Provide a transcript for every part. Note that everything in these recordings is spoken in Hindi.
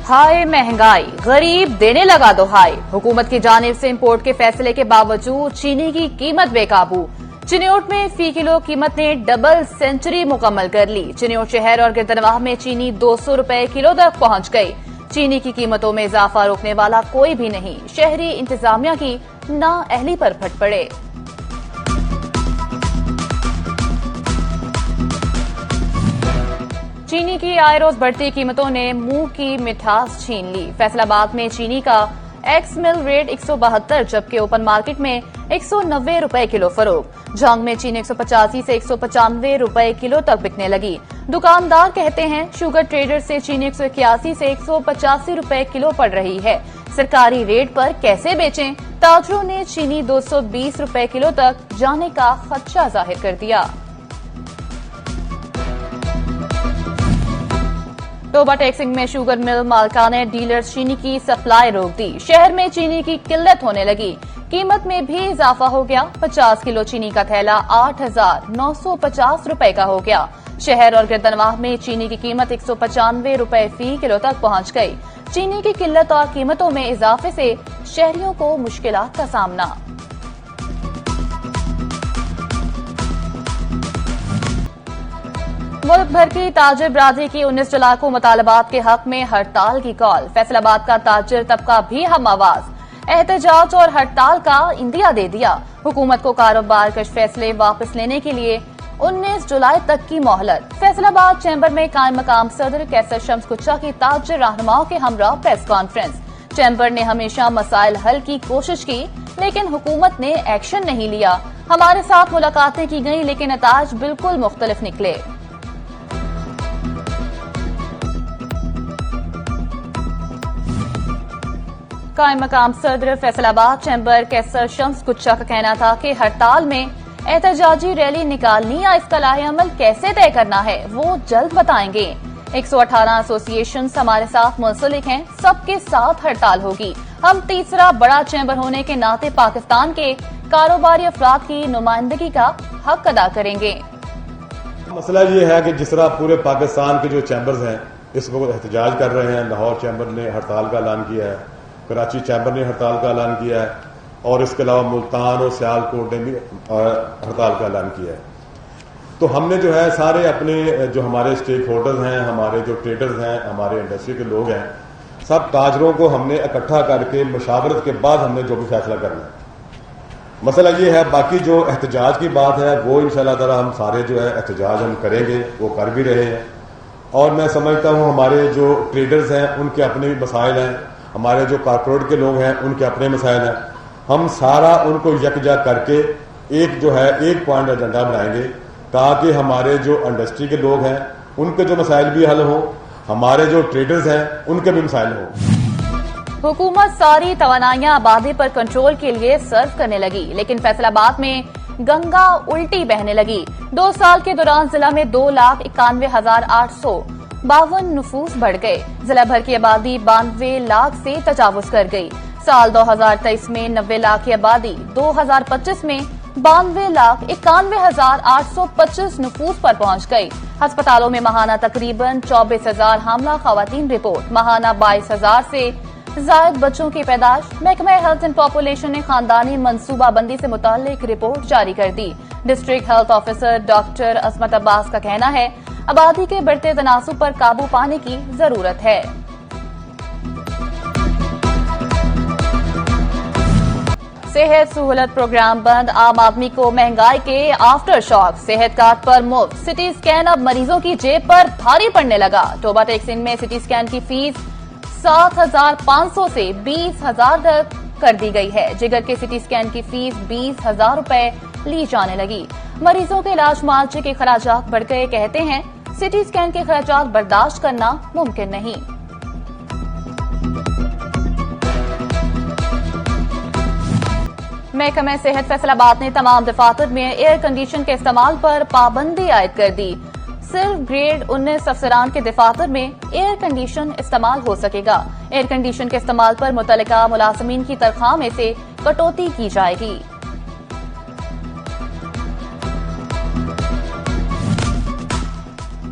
हाय महंगाई, गरीब देने लगा दुहाई। हुकूमत की जानिब से इंपोर्ट के फैसले के बावजूद चीनी की कीमत बेकाबू। चिन्योट में फी किलो कीमत ने डबल सेंचुरी मुकम्मल कर ली। चिन्योट शहर और गिरदनवाह में चीनी 200 रुपए किलो तक पहुंच गई। चीनी की कीमतों में इजाफा रोकने वाला कोई भी नहीं। शहरी इंतजामिया की नाअहली पर फट पड़े। चीनी की आए रोज बढ़ती कीमतों ने मुंह की मिठास छीन ली। फैसलाबाद में चीनी का एक्स मिल रेट 172 जबकि ओपन मार्केट में 190 रुपए किलो फरोख्त। झांग में चीनी 185 से 195 रुपए किलो तक बिकने लगी। दुकानदार कहते हैं शुगर ट्रेडर से चीनी 181 से 185 रुपए किलो पड़ रही है। सरकारी रेट पर कैसे बेचें? ताजरों ने चीनी 220 रुपए किलो तक जाने का खदशा जाहिर कर दिया। टोबा टैक्सिंग में शुगर मिल मालका ने डीलर्स चीनी की सप्लाई रोक दी। शहर में चीनी की किल्लत होने लगी। कीमत में भी इजाफा हो गया। 50 किलो चीनी का थैला 8,950 रुपए का हो गया। शहर और गिरदनवाह में चीनी की कीमत 195 रुपए फी किलो तक पहुंच गई। चीनी की किल्लत और कीमतों में इजाफे से शहरियों को मुश्किलात का सामना। मुल्क भर की ताजिर बरादरी की 19 जुलाई को मुतालबात के हक में हड़ताल की कॉल। फैसलाबाद का ताजिर तबका भी हम आवाज। एहतजाज और हड़ताल का इंदिया दे दिया। हुकूमत को कारोबार कश फैसले वापस लेने के लिए 19 जुलाई तक की मोहलत। फैसलाबाद चैम्बर में कायम मकाम सदर कैसर शम्स कुच्चा की ताजिर रहनुमाओं के हमरा प्रेस कॉन्फ्रेंस। चैम्बर ने हमेशा मसाइल हल की कोशिश की लेकिन हुकूमत ने एक्शन नहीं लिया। हमारे साथ मुलाकातें की गई लेकिन नताज बिल्कुल मुख्तलिफ निकले। कायम मकाम सदर फैसलाबाद चैम्बर कैसर शम्स कुच्चा का कहना था कि हड़ताल में एहतजाजी रैली निकालनी या इसका लाहेअमल कैसे तय करना है वो जल्द बताएंगे। 118 एसोसिएशन हमारे साथ मुंसलिक हैं। सबके साथ हड़ताल होगी। हम तीसरा बड़ा चैम्बर होने के नाते पाकिस्तान के कारोबारी अफराद की नुमाइंदगी का हक अदा करेंगे। मसला ये है कि जिस तरह पूरे पाकिस्तान के जो चैम्बर्स हैं इस वक्त एहतजाज कर रहे हैं। लाहौर चैम्बर ने हड़ताल का ऐलान किया है, कराची चैम्बर ने हड़ताल का ऐलान किया है और इसके अलावा मुल्तान और सियालकोट ने भी हड़ताल का ऐलान किया है। तो हमने जो है सारे अपने जो हमारे स्टेक होल्डर्स हैं, हमारे जो ट्रेडर्स हैं, हमारे इंडस्ट्री के लोग हैं, सब ताजरों को हमने इकट्ठा करके मशावरत के बाद हमने जो भी फैसला करना है। मसला ये है, बाकी जो एहतजाज की बात है वो इंशाल्लाह ताला हम सारे जो है एहतजाज हम करेंगे, वो कर भी रहे हैं। और मैं समझता हूँ हमारे जो ट्रेडर्स हैं उनके अपने भी मसाइल हैं, हमारे जो कारपोरेट के लोग हैं उनके अपने मसाइल हैं। हम सारा उनको यकजा करके एक जो है एक पॉइंट एजेंडा बनाएंगे ताकि हमारे जो इंडस्ट्री के लोग हैं उनके जो मसाइल भी हल हो, हमारे जो ट्रेडर्स हैं उनके भी मसाइल हो। हुकूमत सारी तवानाइयां आबादी पर कंट्रोल के लिए सर्व करने लगी लेकिन फैसलाबाद में गंगा उल्टी बहने लगी। 2 साल के दौरान जिला में 2,91,852 नफूस बढ़ गए। जिला भर की आबादी 92 लाख से तजावुज कर गई। साल 2023 में 90 लाख की आबादी 2025 में 92,91,825 नफूस पर पहुंच गई। अस्पतालों में माहाना तकरीबन 24,000 हामला खवातीन रिपोर्ट। माहाना 22,000 से जायद बच्चों की पैदाश। महकमा हेल्थ एंड पॉपुलेशन ने खानदानी मनसूबाबंदी से मुताल्लिक रिपोर्ट जारी कर दी। डिस्ट्रिक्ट हेल्थ ऑफिसर डॉक्टर असमत अब्बास का कहना है आबादी के बढ़ते तनासुब पर काबू पाने की जरूरत है। सेहत सहूलत प्रोग्राम बंद। आम आदमी को महंगाई के आफ्टर शॉक। सेहत कार्ड पर मुफ्त सिटी स्कैन अब मरीजों की जेब पर भारी पड़ने लगा। टोबा टैक्सिंग में सिटी स्कैन की फीस 7,500 से 20,000 तक कर दी गई है। जिगर के सिटी स्कैन की फीस 20,000 रुपए ली जाने लगी। मरीजों के इलाज मुआवजे के खर्चात बढ़ गए। कहते हैं सिटी स्कैन के खर्चात बर्दाश्त करना मुमकिन नहीं। महकमा सेहत फैसलाबाद ने तमाम दफातर में एयर कंडीशन के इस्तेमाल पर पाबंदी आयद कर दी। सिर्फ ग्रेड 19 अफसरान के दफातर में एयर कंडीशन इस्तेमाल हो सकेगा। एयर कंडीशन के इस्तेमाल पर मुतल्लिका मुलाजमीन की तनख्वाह में से कटौती की जाएगी।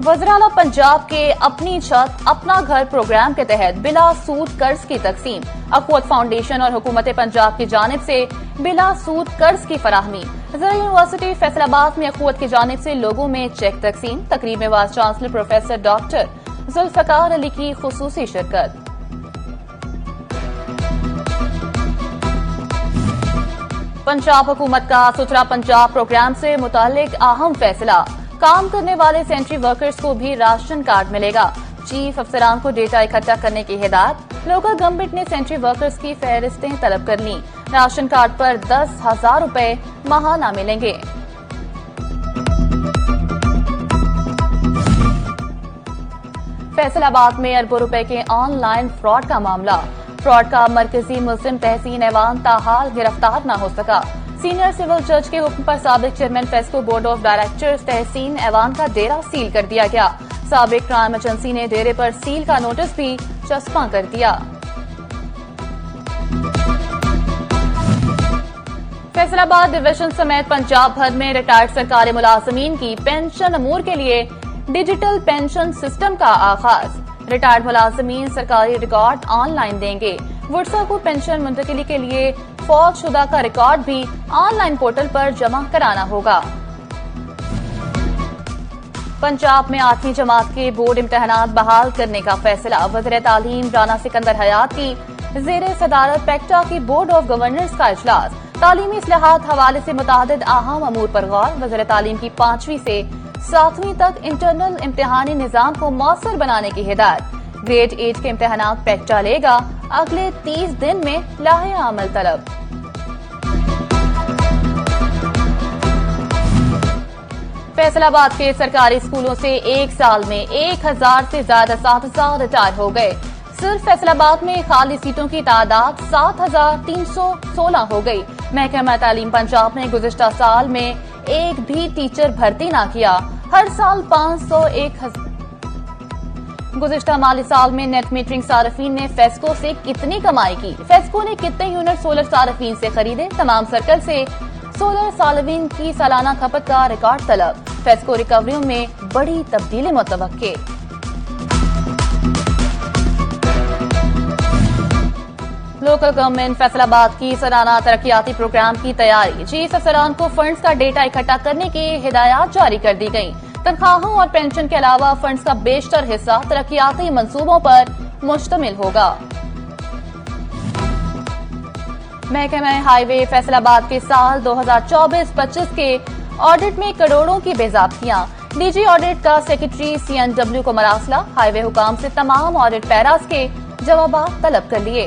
वज़ीर-ए-आला पंजाब के अपनी छत अपना घर प्रोग्राम के तहत बिला सूद कर्ज की तकसीम। अखवत फाउंडेशन और हुकूमत पंजाब की जानिब से बिला सूद कर्ज की फराहमी। यूनिवर्सिटी फैसलाबाद में अखवत की जानिब से लोगों में चेक तकसीम। तकरीब में vice chancellor professor doctor Zulfiqar Ali की खुसूसी शिरकत। पंजाब हुकूमत का सुथरा पंजाब प्रोग्राम से मुतालिक अहम फैसला। काम करने वाले सेंट्री वर्कर्स को भी राशन कार्ड मिलेगा। चीफ अफसरान को डेटा इकट्ठा करने की हिदायत। लोकल गवर्नमेंट ने सेंट्री वर्कर्स की फहरिस्तें तलब कर ली। राशन कार्ड पर 10,000 रुपए माहाना मिलेंगे। फैसलाबाद में अरबों रुपए के ऑनलाइन फ्रॉड का मामला। फ्रॉड का मरकजी मुल्जिम तहसीन ऐवान ताहाल गिरफ्तार न हो सका। सीनियर सिविल जज के हुक्म पर साबिक chairman FESCO board of directors Tahseen ऐवान का डेरा सील कर दिया गया। साबिक क्राइम एजेंसी ने डेरे पर सील का नोटिस भी चस्पा कर दिया। फैसलाबाद डिवीजन समेत पंजाब भर में रिटायर्ड सरकारी मुलाजमीन की पेंशन अमूर के लिए डिजिटल पेंशन सिस्टम का आगाज। रिटायर्ड मुलाजमीन सरकारी रिकॉर्ड ऑनलाइन देंगे। वुरसा को पेंशन मुंतकिली के लिए फौज शुदा का रिकॉर्ड भी ऑनलाइन पोर्टल पर जमा कराना होगा। पंजाब में 8वीं जमात के बोर्ड इम्तिहानात बहाल करने का फैसला। वज़ीर तालीम राना सिकंदर हयात की ज़ेरे सदारत पेक्टा की बोर्ड ऑफ गवर्नर्स का इजलास। तालीमी इस्लाहात हवाले से मुतादिद अहम अमूर पर गौर। वज़ीर तालीम की 5वीं से 7वीं तक इंटरनल इम्तिहानी निजाम को मौसर बनाने की हिदायत। ग्रेड 8 के इम्तिहानात पेक्टा लेगा। अगले 30 दिन में लाहे अमल तलब। फैसलाबाद के सरकारी स्कूलों से एक साल में 1000 से ज्यादा साथीदार रिटायर हो गए। सिर्फ फैसलाबाद में खाली सीटों की तादाद 7316 हो गई। महकमा तालीम पंजाब ने गुज़िश्ता साल में एक भी टीचर भर्ती न किया। हर साल 501 गुज़िश्ता माली साल में नेट मीटरिंग सार्फिन ने फेस्को से कितनी कमाई की? फेस्को ने कितने यूनिट सोलर सार्फिन से खरीदे? तमाम सर्कल से सोलर सार्फिन की सालाना खपत का रिकॉर्ड तलब। फेस्को रिकवरियों में बड़ी तब्दीली मुतवक्के। लोकल गवर्नमेंट फैसलाबाद की सालाना तरक्याती प्रोग्राम की तैयारी। चीफ अफसरान को फंड्स का डेटा इकट्ठा करने की हिदायत जारी कर दी गई। तनख्वाहों और पेंशन के अलावा फंड्स का बेशतर हिस्सा तरक्याती मंसूबों पर मुश्तमिल होगा। महकमा हाईवे फैसलाबाद के साल 2024-25 के ऑडिट में करोड़ों की बेज़ाब्तियां। डीजी ऑडिट का सेक्रेटरी CNW को मरासला। हाईवे हुकाम से तमाम ऑडिट पैरास के जवाब तलब कर लिए।